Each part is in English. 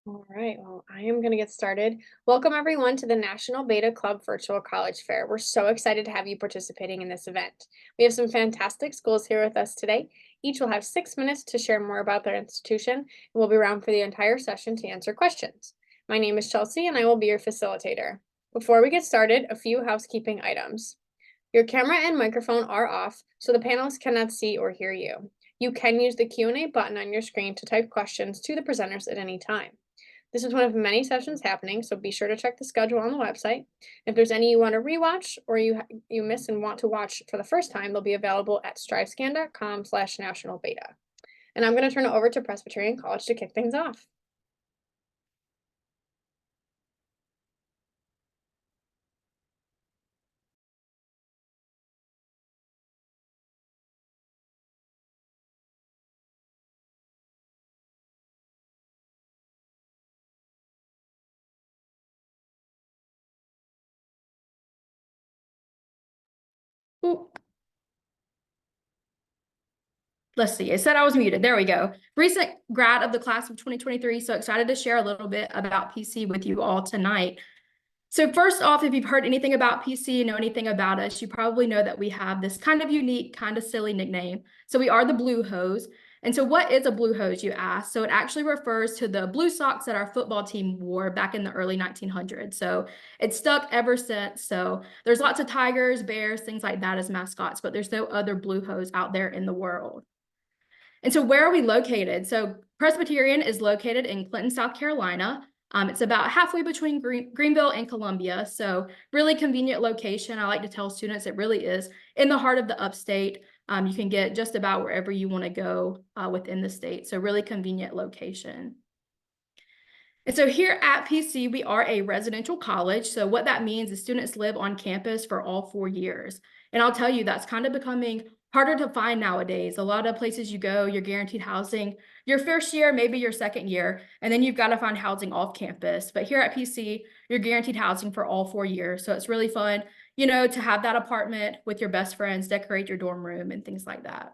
All right, well, I am going to get started. Welcome, everyone, to the National Beta Club Virtual College Fair. We're so excited to have you participating in this event. We have some fantastic schools here with us today. Each will have 6 minutes to share more about their institution, and we'll be around for the entire session to answer questions. My name is Chelsea, and I will be your facilitator. Before we get started, a few housekeeping items. Your camera and microphone are off, so the panelists cannot see or hear you. You can use the Q&A button on your screen to type questions to the presenters at any time. This is one of many sessions happening, so be sure to check the schedule on the website. If there's any you want to rewatch or you miss and want to watch for the first time, they'll be available at strivescan.com/nationalbeta. And I'm going to turn it over to Presbyterian College to kick things off. Ooh. Let's see, it said I was muted. There we go. Recent grad of the class of 2023, so excited to share a little bit about PC with you all tonight. So first off, if you've heard anything about PC, know anything about us, you probably know that we have this kind of unique, kind of silly nickname. So we are the Blue Hose. And so what is a blue hose, you ask? So it actually refers to the blue socks that our football team wore back in the early 1900s. So it's stuck ever since. So there's lots of tigers, bears, things like that as mascots, but there's no other blue hose out there in the world. And so where are we located? So Presbyterian is located in Clinton, South Carolina. It's about halfway between Greenville and Columbia. So really convenient location. I like to tell students it really is in the heart of the upstate. You can get just about wherever you want to go within the state. So really convenient location. And so here at PC, we are a residential college. So what that means is students live on campus for all 4 years. And I'll tell you, that's kind of becoming harder to find nowadays. A lot of places you go, you're guaranteed housing your first year, maybe your second year, and then you've got to find housing off campus. But here at PC, you're guaranteed housing for all 4 years. So it's really fun, to have that apartment with your best friends, decorate your dorm room and things like that.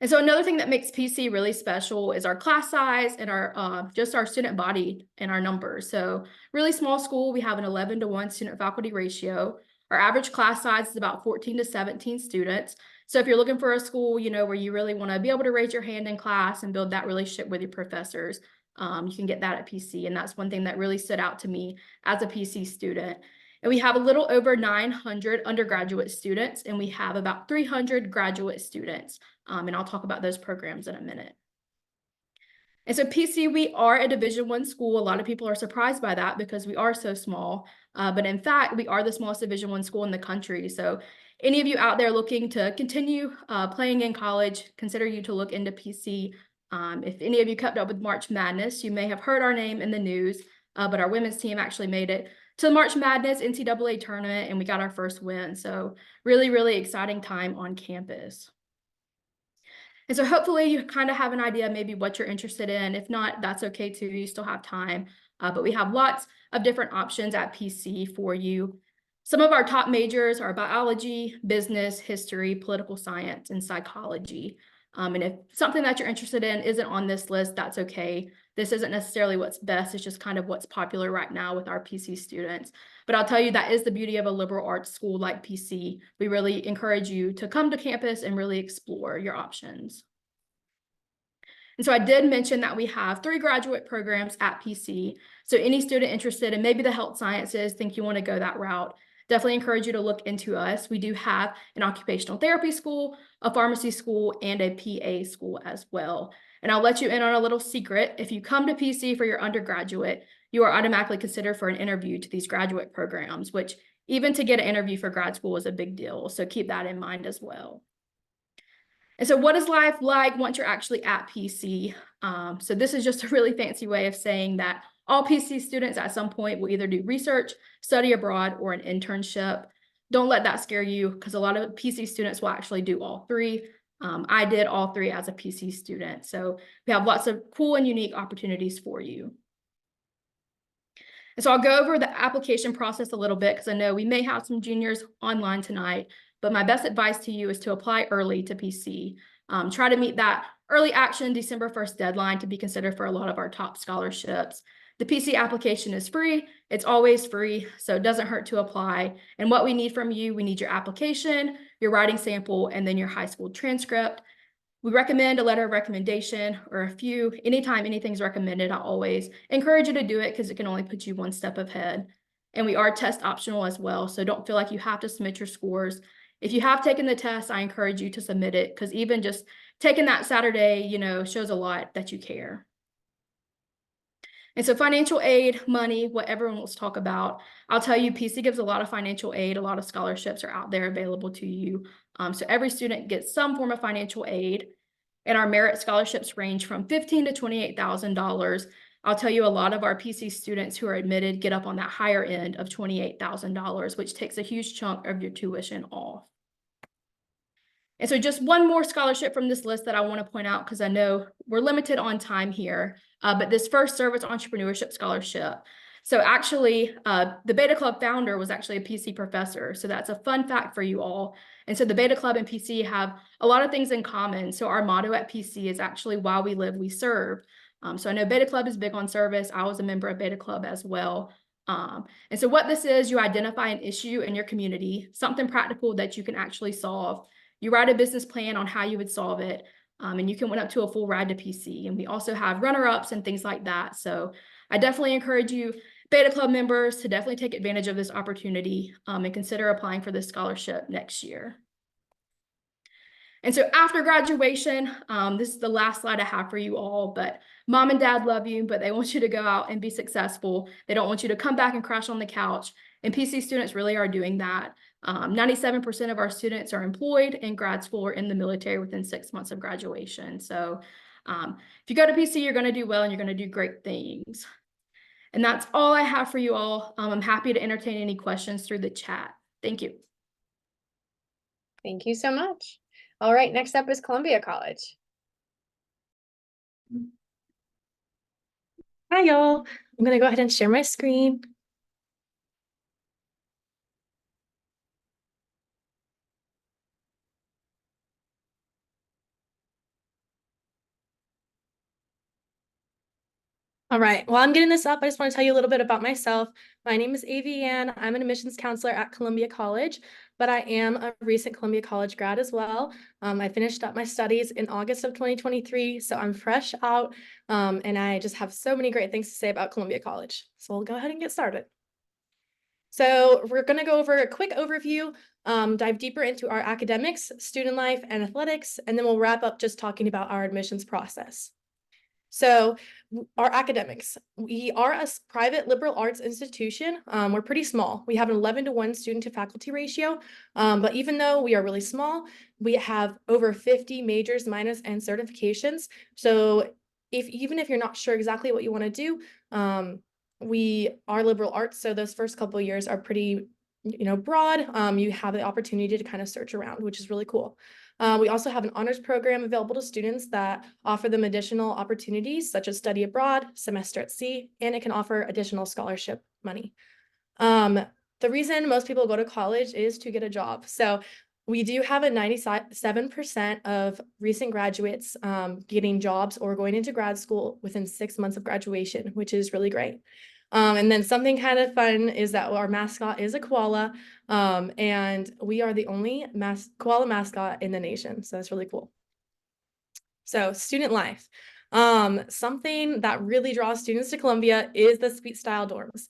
And so another thing that makes PC really special is our class size and our just our student body and our numbers. So really small school, we have an 11-to-1 student faculty ratio. Our average class size is about 14 to 17 students. So if you're looking for a school, where you really want to be able to raise your hand in class and build that relationship with your professors, you can get that at PC. And that's one thing that really stood out to me as a PC student. And we have a little over 900 undergraduate students, and we have about 300 graduate students. And I'll talk about those programs in a minute. And so PC, we are a Division I school. A lot of people are surprised by that because we are so small. But in fact, we are the smallest Division I school in the country. So any of you out there looking to continue playing in college, consider you to look into PC. If any of you kept up with March Madness, you may have heard our name in the news, but our women's team actually made it to the March Madness NCAA tournament, and we got our first win. So really, really exciting time on campus. And so hopefully you kind of have an idea maybe what you're interested in. If not, that's okay too. You still have time. But we have lots of different options at PC for you. Some of our top majors are biology, business, history, political science, and psychology. And if something that you're interested in isn't on this list, that's okay. This isn't necessarily what's best. It's just kind of what's popular right now with our PC students. But I'll tell you, that is the beauty of a liberal arts school like PC. We really encourage you to come to campus and really explore your options. And so I did mention that we have 3 graduate programs at PC. So any student interested in maybe the health sciences, think you want to go that route, definitely encourage you to look into us. We do have an occupational therapy school, a pharmacy school, and a PA school as well. And I'll let you in on a little secret. If you come to PC for your undergraduate, you are automatically considered for an interview to these graduate programs, which even to get an interview for grad school is a big deal. So keep that in mind as well. And so what is life like once you're actually at PC? So this is just a really fancy way of saying that all PC students at some point will either do research, study abroad, or an internship. Don't let that scare you because a lot of PC students will actually do all 3. I did all 3 as a PC student. So we have lots of cool and unique opportunities for you. And so I'll go over the application process a little bit because I know we may have some juniors online tonight, but my best advice to you is to apply early to PC. Try to meet that early action December 1st deadline to be considered for a lot of our top scholarships. The PC application is free. It's always free, so it doesn't hurt to apply. And what we need from you, we need your application, your writing sample, and then your high school transcript. We recommend a letter of recommendation or a few. Anytime anything's recommended, I always encourage you to do it because it can only put you one step ahead. And we are test optional as well, so don't feel like you have to submit your scores. If you have taken the test, I encourage you to submit it because even just taking that Saturday, shows a lot that you care. And so financial aid, money, what everyone wants to talk about. I'll tell you, PC gives a lot of financial aid. A lot of scholarships are out there available to you. So every student gets some form of financial aid. And our merit scholarships range from $15,000 to $28,000. I'll tell you, a lot of our PC students who are admitted get up on that higher end of $28,000, which takes a huge chunk of your tuition off. And so just one more scholarship from this list that I want to point out because I know we're limited on time here, but this first Service Entrepreneurship Scholarship. So actually, the Beta Club founder was actually a PC professor. So that's a fun fact for you all. And so the Beta Club and PC have a lot of things in common. So our motto at PC is actually, while we live, we serve. So I know Beta Club is big on service. I was a member of Beta Club as well. And so what this is, you identify an issue in your community, something practical that you can actually solve. You write a business plan on how you would solve it, and you can win up to a full ride to PC. And we also have runner-ups and things like that. So I definitely encourage you, Beta Club members, to definitely take advantage of this opportunity and consider applying for this scholarship next year. And so after graduation, this is the last slide I have for you all, but mom and dad love you, but they want you to go out and be successful. They don't want you to come back and crash on the couch. And PC students really are doing that. 97% of our students are employed in grad school or in the military within 6 months of graduation. So if you go to PC, you're going to do well and you're going to do great things. And that's all I have for you all. I'm happy to entertain any questions through the chat. Thank you. Thank you so much. All right, next up is Columbia College. Hi, y'all. I'm going to go ahead and share my screen. All right, while I'm getting this up, I just want to tell you a little bit about myself. My name is Avianne. I'm an admissions counselor at Columbia College, but I am a recent Columbia College grad as well. I finished up my studies in August of 2023, so I'm fresh out, and I just have so many great things to say about Columbia College. So we'll go ahead and get started. So we're going to go over a quick overview, dive deeper into our academics, student life, and athletics, and then we'll wrap up just talking about our admissions process. So our academics, we are a private liberal arts institution. We're pretty small. We have an 11-to-1 student to faculty ratio. But even though we are really small, we have over 50 majors, minors, and certifications. So even if you're not sure exactly what you want to do, we are liberal arts. So those first couple of years are pretty, broad. You have the opportunity to kind of search around, which is really cool. We also have an honors program available to students that offer them additional opportunities such as study abroad, semester at sea, and it can offer additional scholarship money. The reason most people go to college is to get a job. So we do have a 97% of recent graduates getting jobs or going into grad school within 6 months of graduation, which is really great. And then something kind of fun is that our mascot is a koala, and we are the only koala mascot in the nation. So that's really cool. So student life. Something that really draws students to Columbia is the suite style dorms.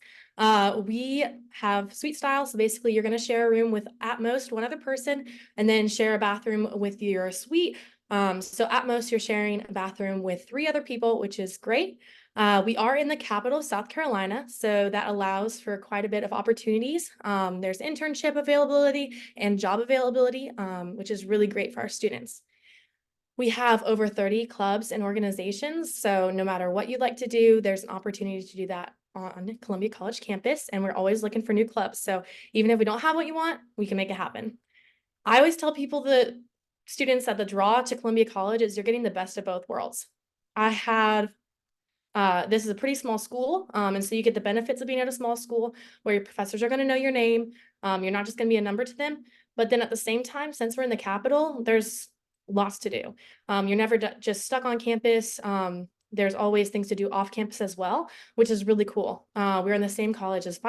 We have suite style. So basically you're going to share a room with at most one other person and then share a bathroom with your suite. So at most you're sharing a bathroom with 3 other people, which is great. We are in the capital of South Carolina, so that allows for quite a bit of opportunities. There's internship availability and job availability, which is really great for our students. We have over 30 clubs and organizations, so no matter what you'd like to do, there's an opportunity to do that on Columbia College campus, and we're always looking for new clubs. So even if we don't have what you want, we can make it happen. I always tell people, the students, that the draw to Columbia College is you're getting the best of both worlds. This is a pretty small school, and so you get the benefits of being at a small school where your professors are going to know your name. You're not just going to be a number to them. But then at the same time, since we're in the capital, there's lots to do. You're never just stuck on campus. There's always things to do off campus as well, which is really cool. We're in the same college as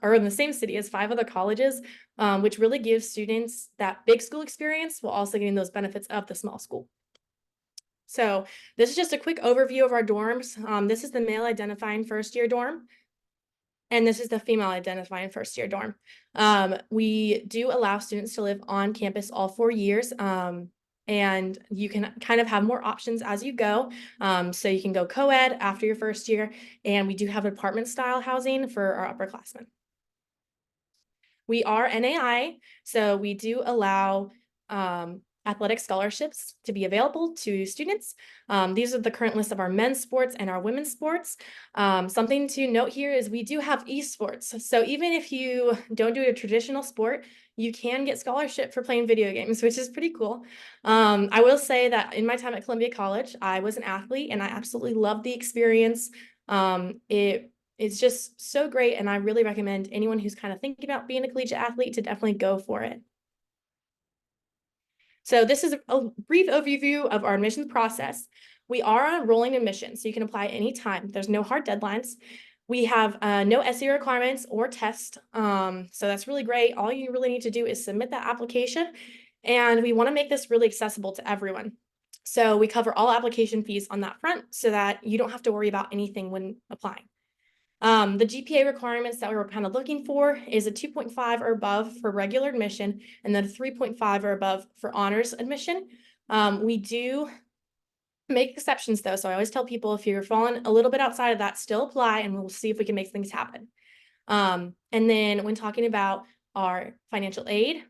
or in the same city as 5 other colleges, which really gives students that big school experience while also getting those benefits of the small school. So this is just a quick overview of our dorms. This is the male identifying first year dorm. And this is the female identifying first year dorm. We do allow students to live on campus all 4 years. And you can kind of have more options as you go. So you can go co-ed after your first year. And we do have apartment style housing for our upperclassmen. We are NAI, so we do allow athletic scholarships to be available to students. These are the current list of our men's sports and our women's sports. Something to note here is we do have esports. So even if you don't do a traditional sport, you can get scholarship for playing video games, which is pretty cool. I will say that in my time at Columbia College, I was an athlete and I absolutely loved the experience. It's just so great, and I really recommend anyone who's kind of thinking about being a collegiate athlete to definitely go for it. So this is a brief overview of our admissions process. We are on rolling admission, so you can apply anytime. There's no hard deadlines. We have no essay requirements or test, so that's really great. All you really need to do is submit that application, and we want to make this really accessible to everyone. So we cover all application fees on that front so that you don't have to worry about anything when applying. The GPA requirements that we were kind of looking for is a 2.5 or above for regular admission, and then a 3.5 or above for honors admission. We do make exceptions though, so I always tell people if you're falling a little bit outside of that, still apply and we'll see if we can make things happen. And then when talking about our financial aid,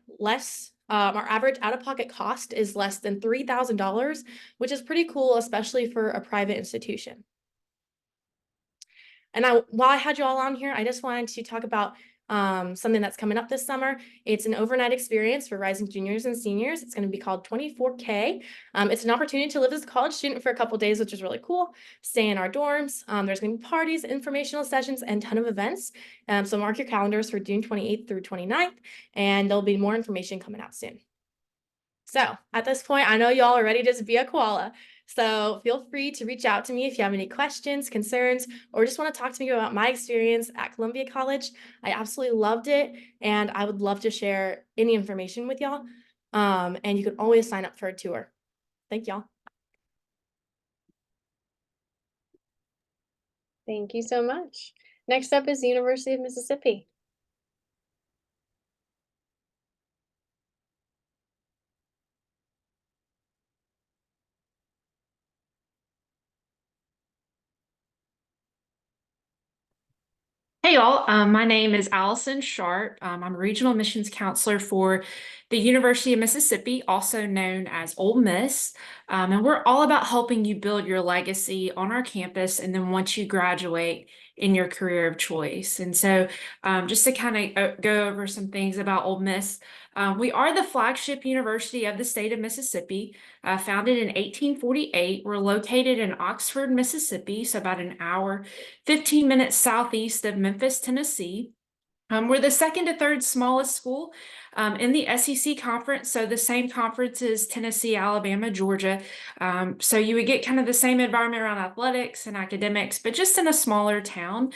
our average out-of-pocket cost is less than $3,000, which is pretty cool, especially for a private institution. And while I had you all on here, I just wanted to talk about something that's coming up this summer. It's an overnight experience for rising juniors and seniors. It's going to be called 24K. It's an opportunity to live as a college student for a couple days, which is really cool. Stay in our dorms. There's going to be parties, informational sessions, and a ton of events. So mark your calendars for June 28th through 29th, and there'll be more information coming out soon. So at this point, I know y'all are ready to be a koala. So feel free to reach out to me if you have any questions, concerns, or just want to talk to me about my experience at Columbia College. I absolutely loved it, and I would love to share any information with y'all. And you can always sign up for a tour. Thank y'all. Thank you so much. Next up is the University of Mississippi. Hey y'all, my name is Allison Sharp. I'm a regional admissions counselor for the University of Mississippi, also known as Ole Miss. And we're all about helping you build your legacy on our campus and then once you graduate in your career of choice. And so just to kind of go over some things about Ole Miss, we are the flagship university of the state of Mississippi, founded in 1848. We're located in Oxford, Mississippi, so about an hour, 15 minutes southeast of Memphis, Tennessee. We're the second to third smallest school in the SEC conference, so the same conference as Tennessee, Alabama, Georgia. So you would get kind of the same environment around athletics and academics, but just in a smaller town.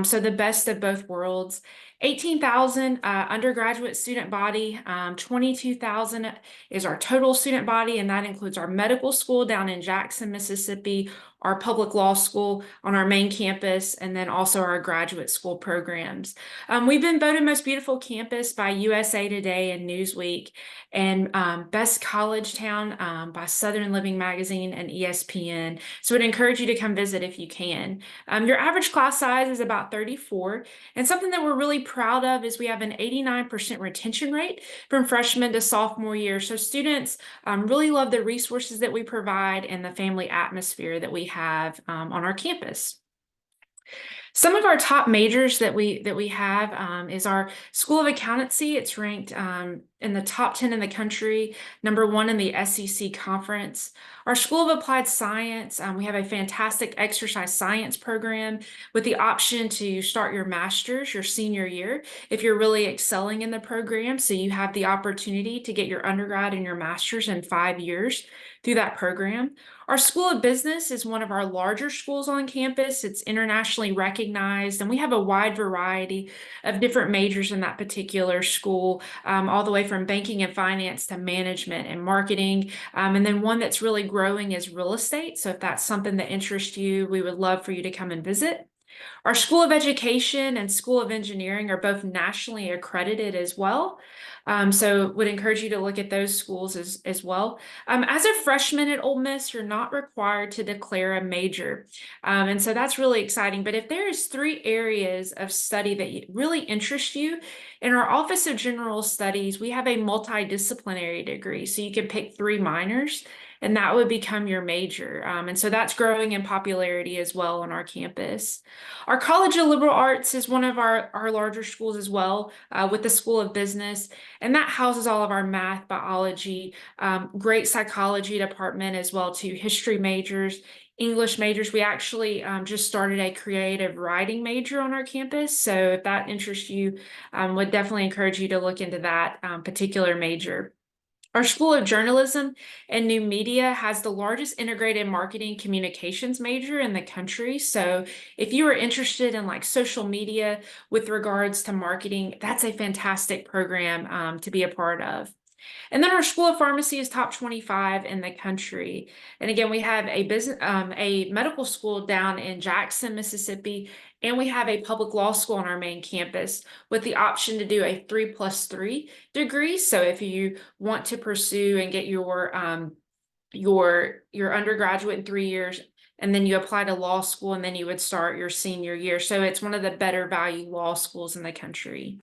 So the best of both worlds. 18,000 undergraduate student body, 22,000 is our total student body, and that includes our medical school down in Jackson, Mississippi, our public law school on our main campus, and then also our graduate school programs. We've been voted most beautiful campus by USA Today and Newsweek, and best college town by Southern Living Magazine and ESPN. So I'd encourage you to come visit if you can. Your average class size is about 34, and something that we're really proud of is we have an 89% retention rate from freshman to sophomore year. So students really love the resources that we provide and the family atmosphere that we have on our campus. Some of our top majors that we have is our School of Accountancy. It's ranked in the top 10 in the country, #1 in the SEC conference. Our School of Applied Science, we have a fantastic exercise science program with the option to start your master's your senior year if you're really excelling in the program. So you have the opportunity to get your undergrad and your master's in 5 years through that program. Our School of Business is one of our larger schools on campus. It's internationally recognized, and we have a wide variety of different majors in that particular school, all the way from banking and finance to management and marketing. And then one that's really growing is real estate. So if that's something that interests you, we would love for you to come and visit. Our School of Education and School of Engineering are both nationally accredited as well. So would encourage you to look at those schools as well. As a freshman at Ole Miss, you're not required to declare a major. And so that's really exciting. But if there's 3 areas of study that really interest you, in our Office of General Studies, we have a multidisciplinary degree. So you can pick 3 minors, and that would become your major. And so that's growing in popularity as well on our campus. Our College of Liberal Arts is one of our larger schools as well, with the School of Business, and that houses all of our math, biology, great psychology department as well too, history majors, English majors. We actually just started a creative writing major on our campus. So if that interests you, would definitely encourage you to look into that particular major. Our School of Journalism and New Media has the largest integrated marketing communications major in the country. So if you are interested in like social media with regards to marketing, that's a fantastic program to be a part of. And then our School of Pharmacy is top 25 in the country. And again, we have a medical school down in Jackson, Mississippi, and we have a public law school on our main campus with the option to do a 3+3 degree. So if you want to pursue and get your undergraduate in 3 years, and then you apply to law school, and then you would start your senior year. So it's one of the better value law schools in the country.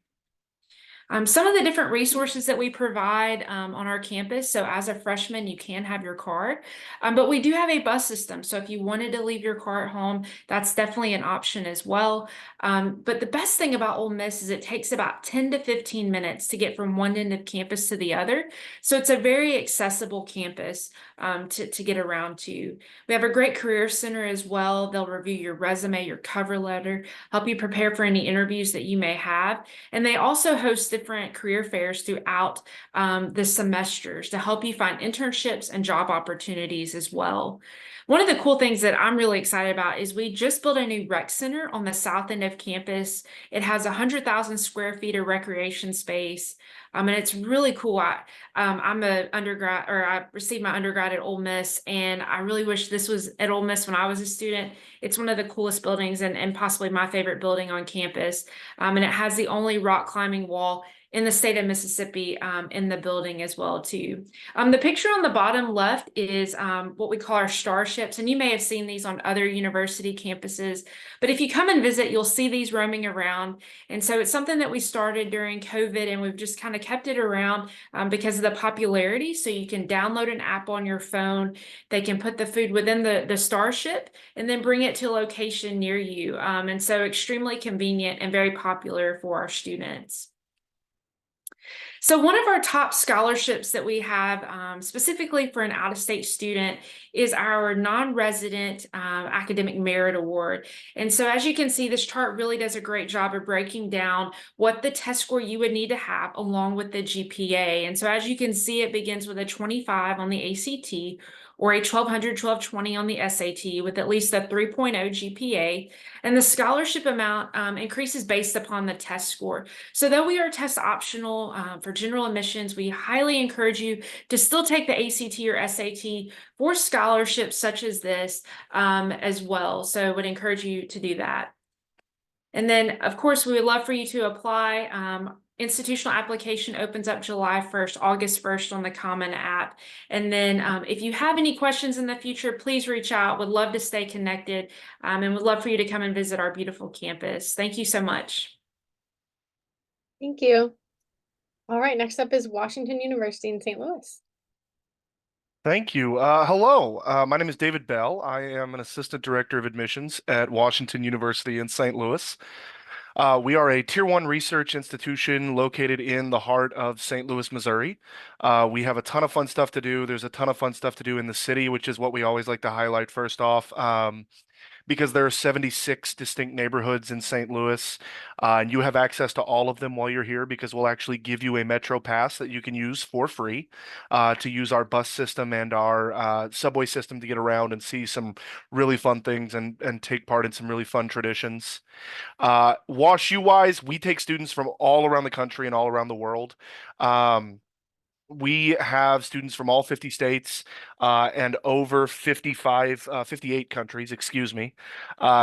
Some of the different resources that we provide on our campus. So as a freshman, you can have your car, but we do have a bus system. So if you wanted to leave your car at home, that's definitely an option as well. But the best thing about Ole Miss is it takes about 10 to 15 minutes to get from one end of campus to the other. So it's a very accessible campus to get around to. We have a great career center as well. They'll review your resume, your cover letter, help you prepare for any interviews that you may have. And they also host different career fairs throughout the semesters to help you find internships and job opportunities as well. One of the cool things that I'm really excited about is we just built a new rec center on the south end of campus. It has 100,000 square feet of recreation space. And it's really cool. I'm an undergrad, or I received my undergrad at Ole Miss, and I really wish this was at Ole Miss when I was a student. It's one of the coolest buildings and possibly my favorite building on campus. And it has the only rock climbing wall in the state of Mississippi in the building as well too. The picture on the bottom left is what we call our starships, and you may have seen these on other university campuses, but if you come and visit, you'll see these roaming around. And so it's something that we started during COVID, and we've just kind of kept it around because of the popularity. So you can download an app on your phone. They can put the food within the starship and then bring it to a location near you. And so extremely convenient and very popular for our students. So one of our top scholarships that we have specifically for an out-of-state student is our non-resident academic merit award. And so as you can see, this chart really does a great job of breaking down what the test score you would need to have along with the GPA. And so as you can see, it begins with a 25 on the ACT, or a 1200, 1220 on the SAT with at least a 3.0 GPA. And the scholarship amount increases based upon the test score. So though we are test optional for general admissions, we highly encourage you to still take the ACT or SAT for scholarships such as this as well. So I would encourage you to do that. And then, of course, we would love for you to apply. Institutional application opens up July 1st, August 1st on the Common app. And then if you have any questions in the future, please reach out. Would love to stay connected and would love for you to come and visit our beautiful campus. Thank you so much. Thank you. All right, next up is Washington University in St. Louis. Thank you. Hello, my name is David Bell. I am an assistant director of admissions at Washington University in St. Louis. We are a Tier 1 research institution located in the heart of St. Louis, Missouri. We have a ton of fun stuff to do. There's a ton of fun stuff to do in the city, which is what we always like to highlight first off. Because there are 76 distinct neighborhoods in St. Louis, and you have access to all of them while you're here because we'll actually give you a Metro Pass that you can use for free to use our bus system and our subway system to get around and see some really fun things and take part in some really fun traditions. Wash U wise, we take students from all around the country and all around the world. We have students from all 50 states and over 58 countries, excuse me,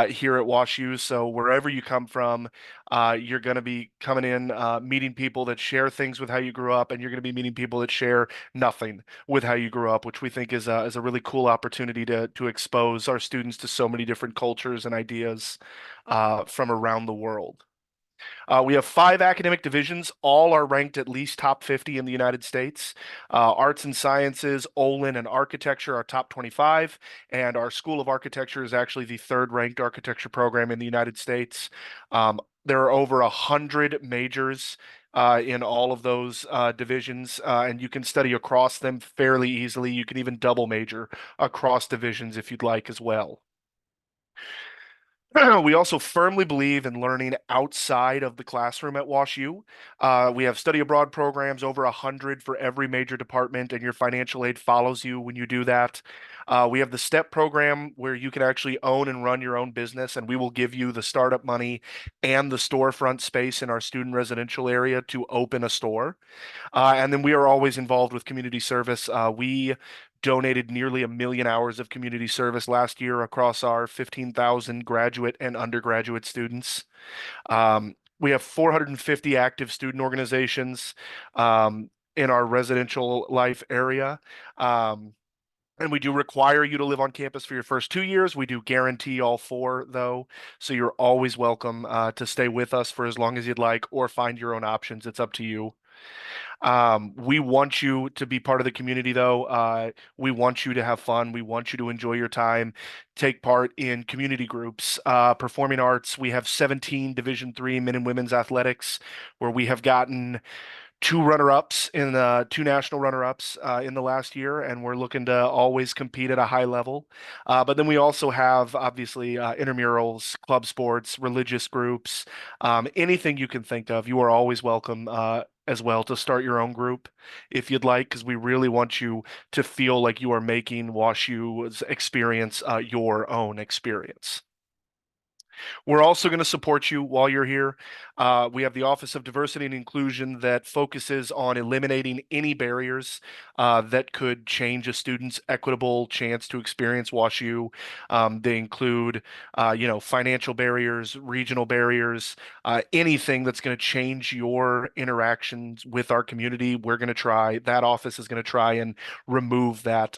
here at WashU. So wherever you come from, you're going to be coming in, meeting people that share things with how you grew up, and you're going to be meeting people that share nothing with how you grew up, which we think is a really cool opportunity to expose our students to so many different cultures and ideas from around the world. We have 5 academic divisions. All are ranked at least top 50 in the United States. Arts and Sciences, Olin, and Architecture are top 25, and our School of Architecture is actually the third ranked architecture program in the United States. There are over 100 majors in all of those divisions, and you can study across them fairly easily. You can even double major across divisions if you'd like as well. We also firmly believe in learning outside of the classroom at WashU. We have study abroad programs, over 100 for every major department, and your financial aid follows you when you do that. We have the STEP program where you can actually own and run your own business, and we will give you the startup money and the storefront space in our student residential area to open a store. And then we are always involved with community service. We donated nearly 1 million hours of community service last year across our 15,000 graduate and undergraduate students. We have 450 active student organizations in our residential life area. And we do require you to live on campus for your first 2 years. We do guarantee all 4, though. So you're always welcome to stay with us for as long as you'd like or find your own options. It's up to you. We want you to be part of the community, though. We want you to have fun. We want you to enjoy your time, take part in community groups, performing arts. We have 17 Division III men and women's athletics, where we have gotten 2 runner-ups in 2 national runner-ups in the last year, and we're looking to always compete at a high level. But then we also have obviously intramurals, club sports, religious groups, anything you can think of. You are always welcome as well to start your own group if you'd like, because we really want you to feel like you are making WashU's experience your own experience. We're also going to support you while you're here. We have the Office of Diversity and Inclusion that focuses on eliminating any barriers that could change a student's equitable chance to experience WashU. They include, financial barriers, regional barriers, anything that's going to change your interactions with our community. We're going to try, that office is going to try and remove that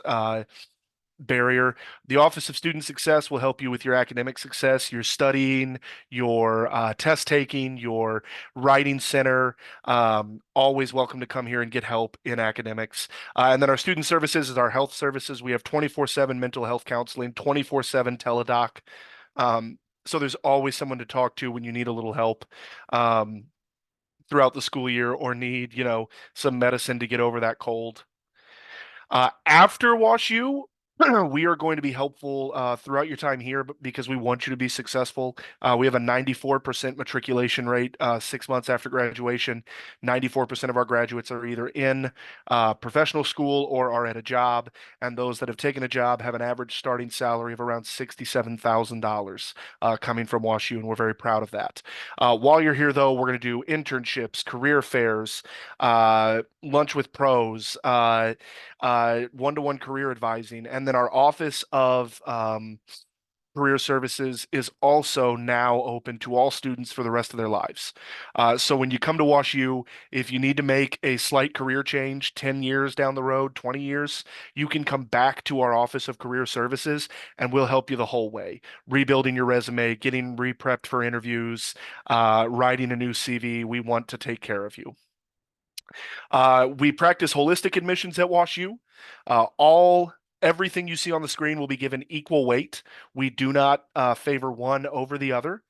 barrier. The Office of Student Success will help you with your academic success, your studying, your test taking, your writing center. Always welcome to come here and get help in academics. And then our student services is our health services. We have 24/7 mental health counseling, 24/7 teledoc. So there's always someone to talk to when you need a little help. Throughout the school year or need, some medicine to get over that cold. After WashU, we are going to be helpful throughout your time here because we want you to be successful. We have a 94% matriculation rate 6 months after graduation. 94% of our graduates are either in professional school or are at a job, and those that have taken a job have an average starting salary of around $67,000 coming from WashU, and we're very proud of that. While you're here, though, we're going to do internships, career fairs, lunch with pros, one-to-one career advising, and then our Office of Career Services is also now open to all students for the rest of their lives. So when you come to WashU, if you need to make a slight career change 10 years down the road, 20 years, you can come back to our Office of Career Services and we'll help you the whole way. Rebuilding your resume, getting re-prepped for interviews, writing a new CV. We want to take care of you. We practice holistic admissions at WashU. Everything you see on the screen will be given equal weight. We do not favor one over the other.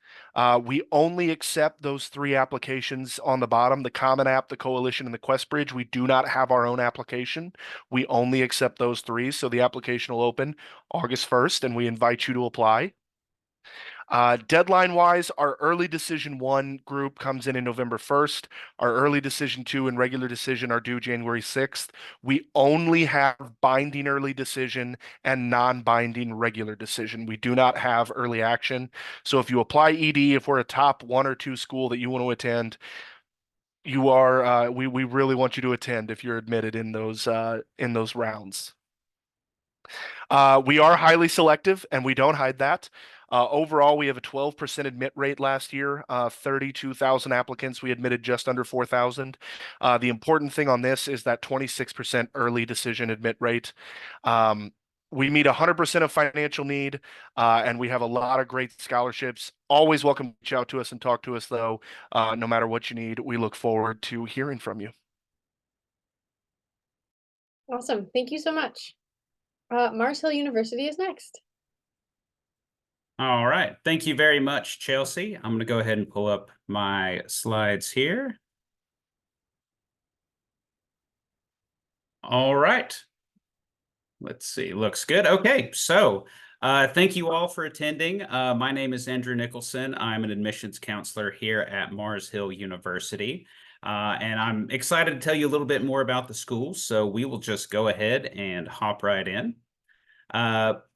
We only accept those three applications on the bottom, the Common App, the Coalition, and the QuestBridge. We do not have our own application. We only accept those three. So the application will open August 1st, and we invite you to apply. Deadline wise, our early decision 1 group comes in November 1st. Our early decision 2 and regular decision are due January 6th. We only have binding early decision and non-binding regular decision. We do not have early action. So if you apply ED, if we're a top 1 or 2 school that you want to attend, we really want you to attend if you're admitted in those rounds. We are highly selective, and we don't hide that. Overall, we have a 12% admit rate last year, 32,000 applicants. We admitted just under 4,000. The important thing on this is that 26% early decision admit rate. We meet 100% of financial need, and we have a lot of great scholarships. Always welcome to reach out to us and talk to us, though, no matter what you need. We look forward to hearing from you. Awesome. Thank you so much. Mars Hill University is next. All right. Thank you very much, Chelsea. I'm going to go ahead and pull up my slides here. All right. Let's see. Looks good. Okay. So thank you all for attending. My name is Andrew Nicholson. I'm an admissions counselor here at Mars Hill University. And I'm excited to tell you a little bit more about the school. So we will just go ahead and hop right in.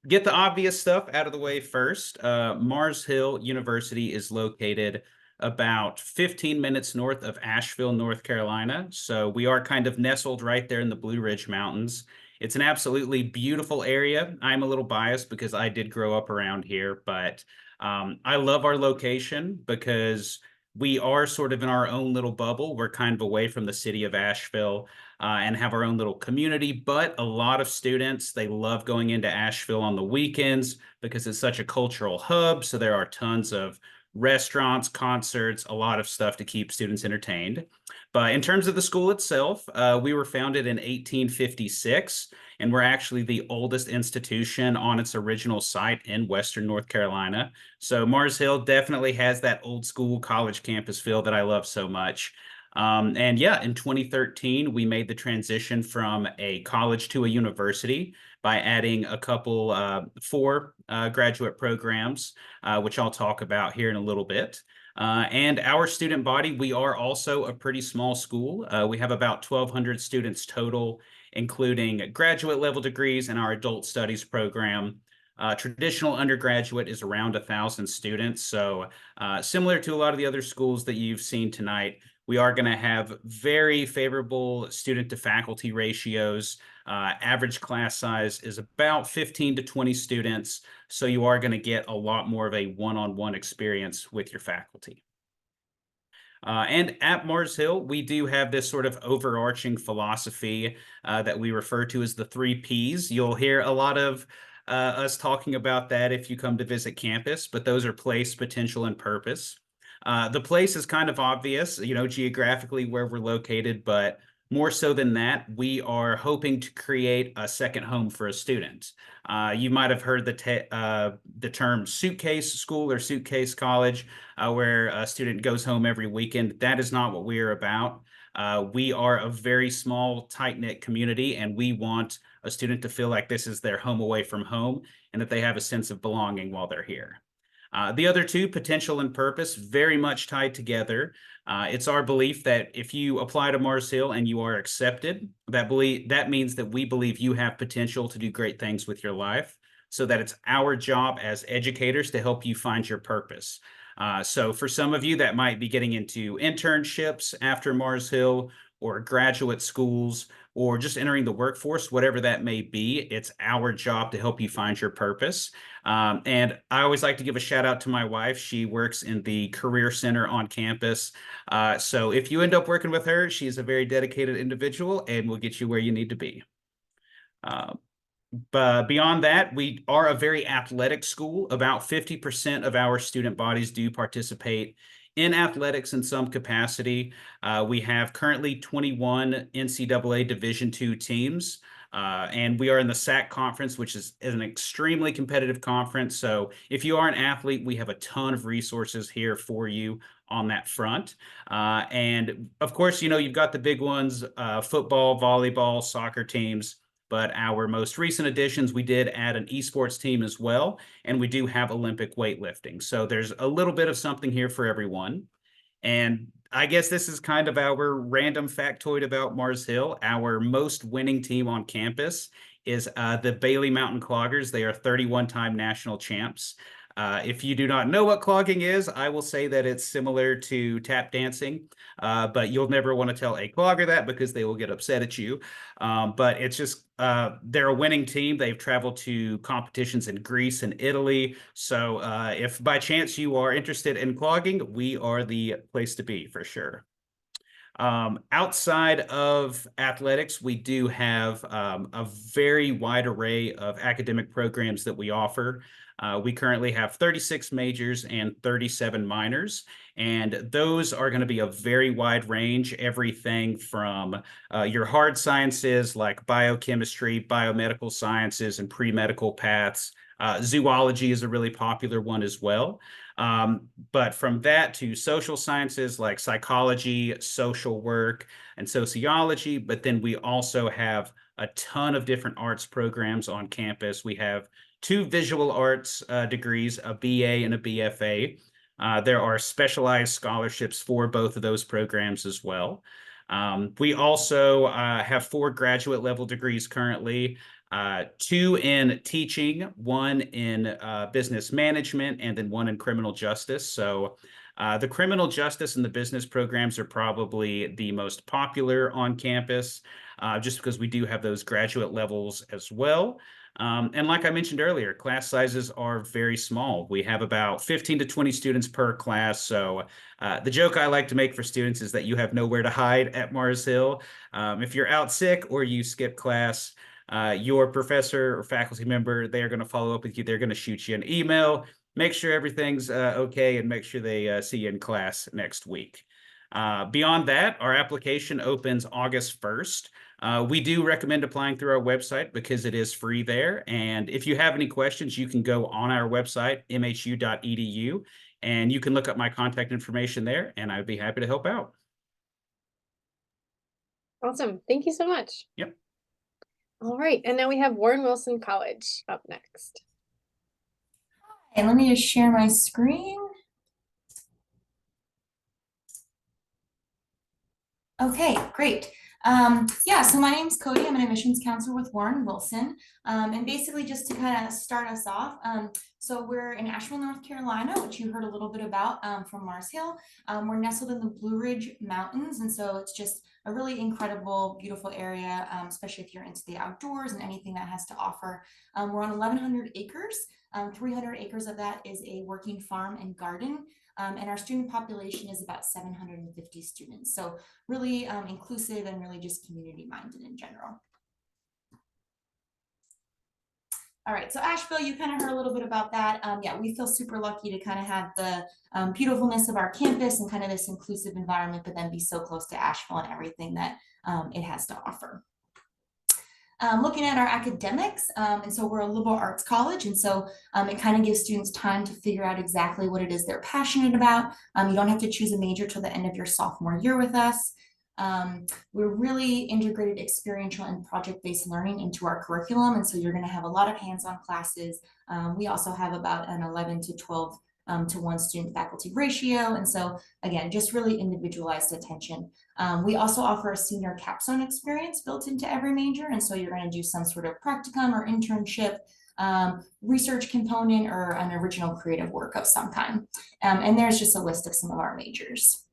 Get the obvious stuff out of the way first. Mars Hill University is located about 15 minutes north of Asheville, North Carolina. So we are kind of nestled right there in the Blue Ridge Mountains. It's an absolutely beautiful area. I'm a little biased because I did grow up around here, but I love our location because we are sort of in our own little bubble. We're kind of away from the city of Asheville and have our own little community. But a lot of students, they love going into Asheville on the weekends because it's such a cultural hub. So there are tons of restaurants, concerts, a lot of stuff to keep students entertained. But in terms of the school itself, we were founded in 1856, and we're actually the oldest institution on its original site in Western North Carolina. So Mars Hill definitely has that old school college campus feel that I love so much. And yeah, in 2013, we made the transition from a college to a university by adding a couple, 4 graduate programs, which I'll talk about here in a little bit. And our student body, we are also a pretty small school. We have about 1,200 students total, including graduate level degrees and our adult studies program. Traditional undergraduate is around 1,000 students. So similar to a lot of the other schools that you've seen tonight, we are going to have very favorable student to faculty ratios. Average class size is about 15 to 20 students. So you are going to get a lot more of a one-on-one experience with your faculty. And at Mars Hill, we do have this sort of overarching philosophy that we refer to as the 3 Ps. You'll hear a lot of us talking about that if you come to visit campus, but those are place, potential, and purpose. The place is kind of obvious, geographically where we're located, but more so than that, we are hoping to create a second home for a student. You might have heard the term suitcase school or suitcase college, where a student goes home every weekend. That is not what we are about. We are a very small, tight-knit community, and we want a student to feel like this is their home away from home and that they have a sense of belonging while they're here. The other 2, potential and purpose, very much tied together. It's our belief that if you apply to Mars Hill and you are accepted, that means that we believe you have potential to do great things with your life, so that it's our job as educators to help you find your purpose. So for some of you, that might be getting into internships after Mars Hill or graduate schools or just entering the workforce, whatever that may be. It's our job to help you find your purpose. And I always like to give a shout out to my wife. She works in the Career Center on campus. So if you end up working with her, she's a very dedicated individual and will get you where you need to be. But beyond that, we are a very athletic school. About 50% of our student bodies do participate in athletics in some capacity. We have currently 21 NCAA Division II teams. And we are in the SAC conference, which is an extremely competitive conference. So if you are an athlete, we have a ton of resources here for you on that front. And of course, you've got the big ones, football, volleyball, soccer teams. But our most recent additions, we did add an esports team as well, and we do have Olympic weightlifting. So there's a little bit of something here for everyone. And I guess this is kind of our random factoid about Mars Hill. Our most winning team on campus is the Bailey Mountain Cloggers. They are 31-time national champs. If you do not know what clogging is, I will say that it's similar to tap dancing, but you'll never want to tell a clogger that because they will get upset at you. But it's just, they're a winning team. They've traveled to competitions in Greece and Italy. So if by chance you are interested in clogging, we are the place to be for sure. Outside of athletics, we do have a very wide array of academic programs that we offer. We currently have 36 majors and 37 minors, and those are going to be a very wide range, everything from your hard sciences like biochemistry, biomedical sciences, and pre-medical paths. Zoology is a really popular one as well. But from that to social sciences like psychology, social work, and sociology. But then we also have a ton of different arts programs on campus. We have 2 visual arts degrees, a BA and a BFA. There are specialized scholarships for both of those programs as well. We also have 4 graduate level degrees currently. 2 in teaching, 1 in business management, and then 1 in criminal justice. So the criminal justice and the business programs are probably the most popular on campus, just because we do have those graduate levels as well. And like I mentioned earlier, class sizes are very small. We have about 15 to 20 students per class. So the joke I like to make for students is that you have nowhere to hide at Mars Hill. If you're out sick or you skip class, your professor or faculty member, they're going to follow up with you. They're going to shoot you an email, make sure everything's okay, and make sure they see you in class next week. Beyond that, our application opens August 1st. We do recommend applying through our website because it is free there. And if you have any questions, you can go on our website, mhu.edu, and you can look up my contact information there, and I'd be happy to help out. Awesome. Thank you so much. Yep. All right. And now we have Warren Wilson College up next. Okay, let me just share my screen. Okay, great. Yeah, so my name's Cody. I'm an admissions counselor with Warren Wilson. And basically just to kind of start us off, so we're in Asheville, North Carolina, which you heard a little bit about from Mars Hill. We're nestled in the Blue Ridge Mountains. And so it's just a really incredible, beautiful area, especially if you're into the outdoors and anything that has to offer. We're on 1,100 acres. 300 acres of that is a working farm and garden. And our student population is about 750 students. So really inclusive and really just community minded in general. All right, so Asheville, you kind of heard a little bit about that. Yeah, we feel super lucky to kind of have the beautifulness of our campus and kind of this inclusive environment, but then be so close to Asheville and everything that it has to offer. Looking at our academics, and so we're a liberal arts college, and so it kind of gives students time to figure out exactly what it is they're passionate about. You don't have to choose a major till the end of your sophomore year with us. We're really integrated experiential and project-based learning into our curriculum, and so you're going to have a lot of hands-on classes. We also have about an 11 to 12 to 1 student faculty ratio, and so again, just really individualized attention. We also offer a senior capstone experience built into every major, and so you're going to do some sort of practicum or internship, research component, or an original creative work of some kind. And there's just a list of some of our majors.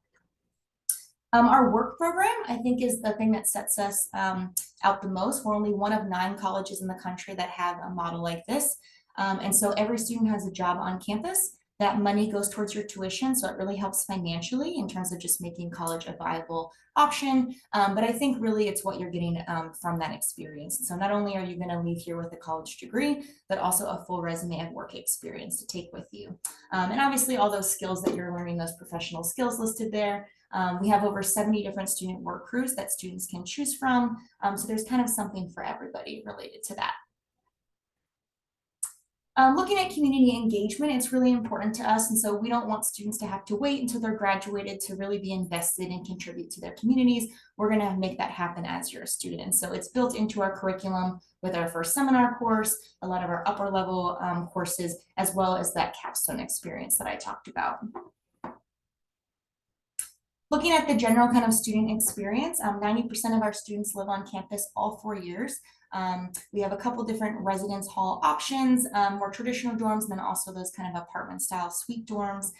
Our work program, I think, is the thing that sets us out the most. We're only one of 9 colleges in the country that have a model like this. And so every student has a job on campus. That money goes towards your tuition, so it really helps financially in terms of just making college a viable option. But I think really it's what you're getting from that experience. So not only are you going to leave here with a college degree, but also a full resume of work experience to take with you. And obviously all those skills that you're learning, those professional skills listed there, We have over 70 different student work crews that students can choose from. So there's kind of something for everybody related to that. Looking at community engagement, it's really important to us. And so we don't want students to have to wait until they're graduated to really be invested and contribute to their communities. We're going to make that happen as you're a student. And so it's built into our curriculum with our first seminar course, a lot of our upper level courses, as well as that capstone experience that I talked about. Looking at the general kind of student experience, 90% of our students live on campus all 4 years. We have a couple different residence hall options, more traditional dorms, and then also those kind of apartment style suite dorms.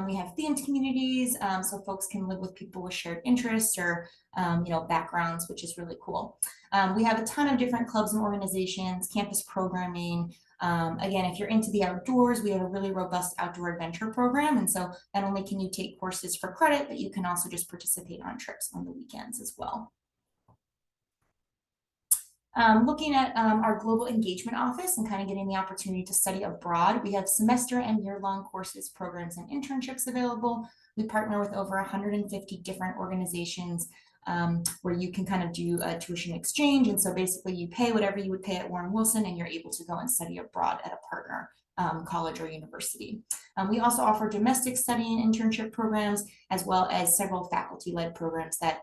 We have themed communities, so folks can live with people with shared interests or backgrounds, which is really cool. We have a ton of different clubs and organizations, campus programming. Again, if you're into the outdoors, we have a really robust outdoor adventure program. And so not only can you take courses for credit, but you can also just participate on trips on the weekends as well. Looking at our global engagement office and kind of getting the opportunity to study abroad, we have semester and year-long courses, programs, and internships available. We partner with over 150 different organizations where you can kind of do a tuition exchange. And so basically you pay whatever you would pay at Warren Wilson and you're able to go and study abroad at a partner college or university. We also offer domestic study and internship programs, as well as several faculty-led programs that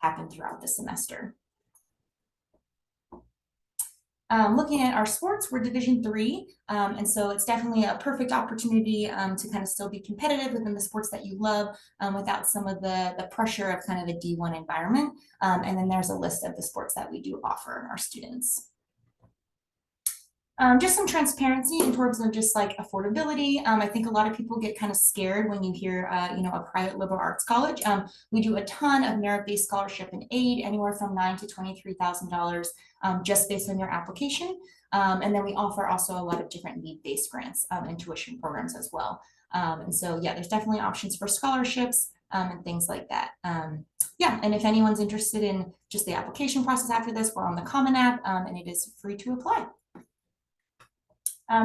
happen throughout the semester. Looking at our sports, we're Division III, and so it's definitely a perfect opportunity to kind of still be competitive within the sports that you love without some of the pressure of kind of a D1 environment. And then there's a list of the sports that we do offer our students. Just some transparency in terms of just like affordability. I think a lot of people get kind of scared when you hear, a private liberal arts college. We do a ton of merit-based scholarship and aid, anywhere from $9,000 to $23,000, just based on your application. And then we offer also a lot of different need-based grants and tuition programs as well. And so, yeah, there's definitely options for scholarships and things like that. Yeah, and if anyone's interested in just the application process after this, we're on the Common App and it is free to apply.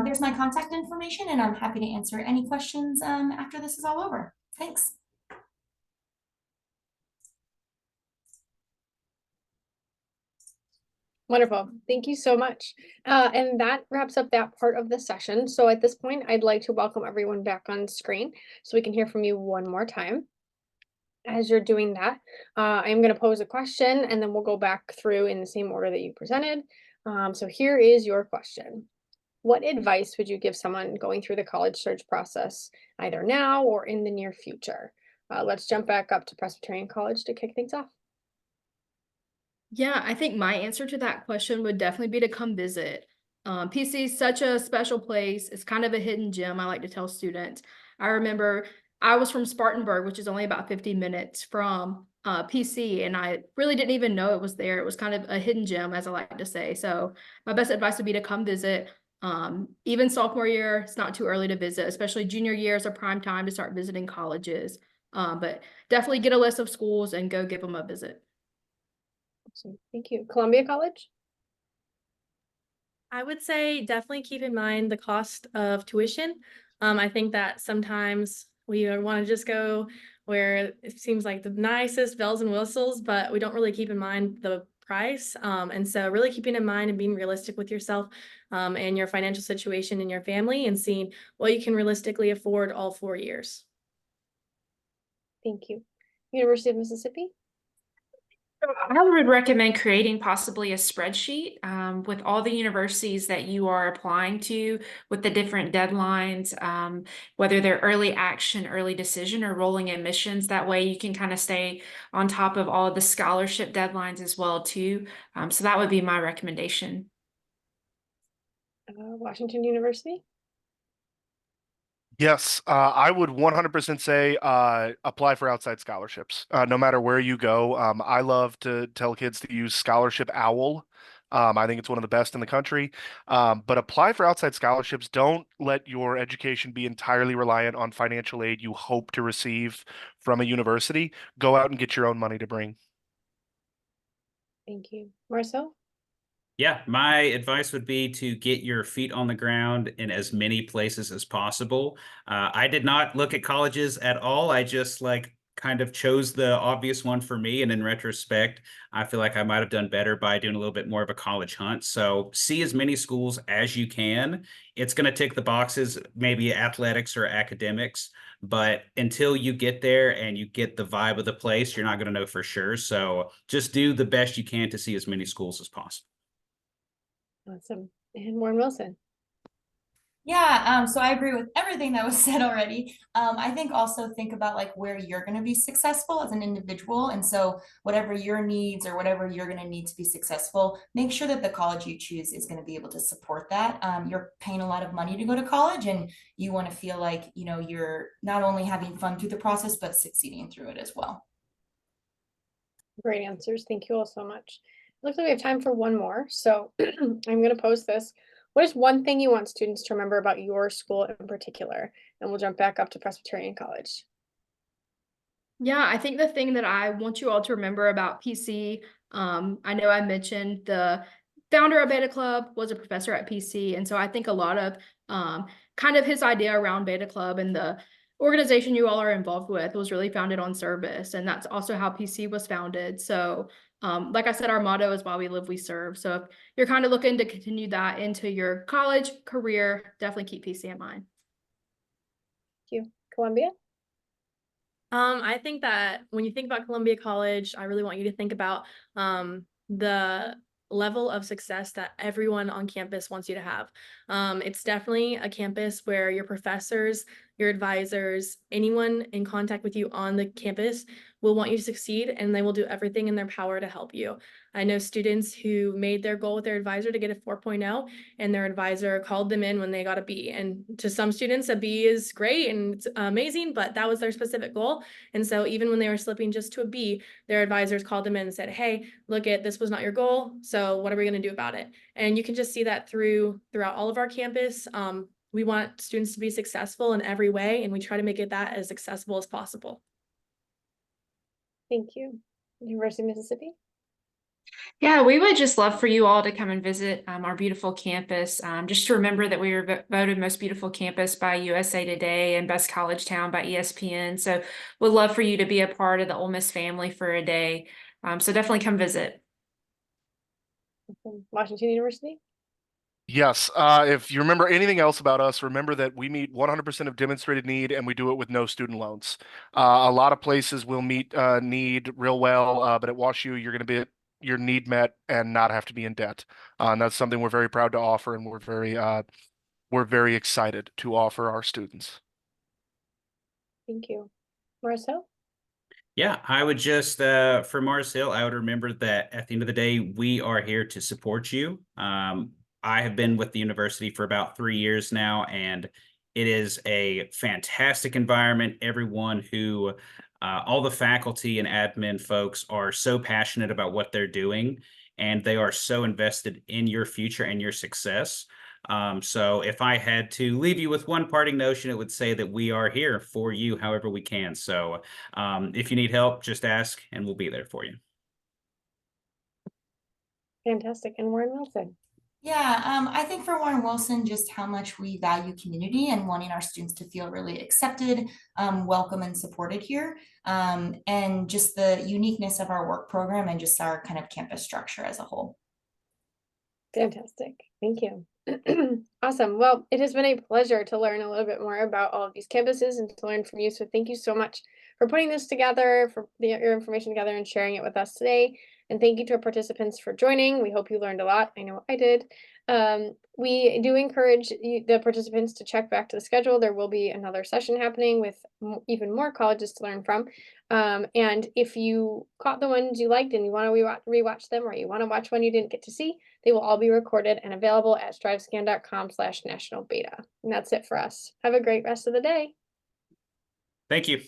There's my contact information, and I'm happy to answer any questions after this is all over. Thanks. Wonderful. Thank you so much. And that wraps up that part of the session. So at this point, I'd like to welcome everyone back on screen so we can hear from you one more time. As you're doing that, I'm going to pose a question and then we'll go back through in the same order that you presented. So here is your question. What advice would you give someone going through the college search process, either now or in the near future? Let's jump back up to Presbyterian College to kick things off. Yeah, I think my answer to that question would definitely be to come visit. PC is such a special place. It's kind of a hidden gem, I like to tell students. I remember I was from Spartanburg, which is only about 50 minutes from PC, and I really didn't even know it was there. It was kind of a hidden gem, as I like to say. So my best advice would be to come visit. Even sophomore year, it's not too early to visit, especially junior year is a prime time to start visiting colleges. But definitely get a list of schools and go give them a visit. Awesome. Thank you. Columbia College? I would say definitely keep in mind the cost of tuition. I think that sometimes we want to just go where it seems like the nicest bells and whistles, but we don't really keep in mind the price. And so really keeping in mind and being realistic with yourself and your financial situation and your family, and seeing what you can realistically afford all 4 years. Thank you. University of Mississippi? I would recommend creating possibly a spreadsheet with all the universities that you are applying to, with the different deadlines, whether they're early action, early decision, or rolling admissions. That way you can kind of stay on top of all of the scholarship deadlines as well too. So that would be my recommendation. Washington University? Yes, I would 100% say apply for outside scholarships, no matter where you go. I love to tell kids to use Scholarship Owl. I think it's one of the best in the country. But apply for outside scholarships. Don't let your education be entirely reliant on financial aid you hope to receive from a university. Go out and get your own money to bring. Thank you. Marcel? Yeah, my advice would be to get your feet on the ground in as many places as possible. I did not look at colleges at all. I just kind of chose the obvious one for me. And in retrospect, I feel like I might have done better by doing a little bit more of a college hunt. So see as many schools as you can. It's going to tick the boxes, maybe athletics or academics. But until you get there and you get the vibe of the place, you're not going to know for sure. So just do the best you can to see as many schools as possible. Awesome. And Warren Wilson. Yeah, so I agree with everything that was said already. I think also think about like where you're going to be successful as an individual. And so whatever your needs or whatever you're going to need to be successful, make sure that the college you choose is going to be able to support that. You're paying a lot of money to go to college, and you want to feel like, you know, you're not only having fun through the process, but succeeding through it as well. Great answers. Thank you all so much. It looks like we have time for one more. So I'm going to post this. What is one thing you want students to remember about your school in particular? And we'll jump back up to Presbyterian College. Yeah, I think the thing that I want you all to remember about PC, I know I mentioned the founder of Beta Club was a professor at PC. And so I think a lot of kind of his idea around Beta Club and the organization you all are involved with was really founded on service. And that's also how PC was founded. So like I said, our motto is while we live, we serve. So if you're kind of looking to continue that into your college career, definitely keep PC in mind. Thank you. Columbia? I think that when you think about Columbia College, I really want you to think about the level of success that everyone on campus wants you to have. It's definitely a campus where your professors, your advisors, anyone in contact with you on the campus will want you to succeed, and they will do everything in their power to help you. I know students who made their goal with their advisor to get a 4.0, and their advisor called them in when they got a B. And to some students, a B is great and it's amazing, but that was their specific goal. And so even when they were slipping just to a B, their advisors called them in and said, hey, look at this was not your goal. So what are we going to do about it? And you can just see that throughout all of our campus. We want students to be successful in every way, and we try to make it that as accessible as possible. Thank you. University of Mississippi? Yeah, we would just love for you all to come and visit our beautiful campus. Just to remember that we were voted most beautiful campus by USA Today and best college town by ESPN. So we'd love for you to be a part of the Ole Miss family for a day. So definitely come visit. Washington University? Yes, if you remember anything else about us, remember that we meet 100% of demonstrated need, and we do it with no student loans. A lot of places will meet need real well, but at WashU, you're going to be your need met and not have to be in debt. And that's something we're very proud to offer, and we're very excited to offer our students. Thank you. Morris Hill? Yeah, I would just, for Mars Hill, I would remember that at the end of the day, we are here to support you. I have been with the university for about 3 years now, and it is a fantastic environment. Everyone who, all the faculty and admin folks are so passionate about what they're doing, and they are so invested in your future and your success. So if I had to leave you with one parting notion, it would say that we are here for you however we can. So if you need help, just ask and we'll be there for you. Fantastic. And Warren Wilson? Yeah, I think for Warren Wilson, just how much we value community and wanting our students to feel really accepted, welcome and supported here, and just the uniqueness of our work program and just our kind of campus structure as a whole. Fantastic. Thank you. Awesome. Well, it has been a pleasure to learn a little bit more about all of these campuses and to learn from you. So thank you so much for putting this together, for your information together and sharing it with us today. And thank you to our participants for joining. We hope you learned a lot. I know I did. We do encourage the participants to check back to the schedule. There will be another session happening with even more colleges to learn from. And if you caught the ones you liked and you want to rewatch them, or you want to watch one you didn't get to see, they will all be recorded and available at strivescan.com/national beta. And that's it for us. Have a great rest of the day. Thank you.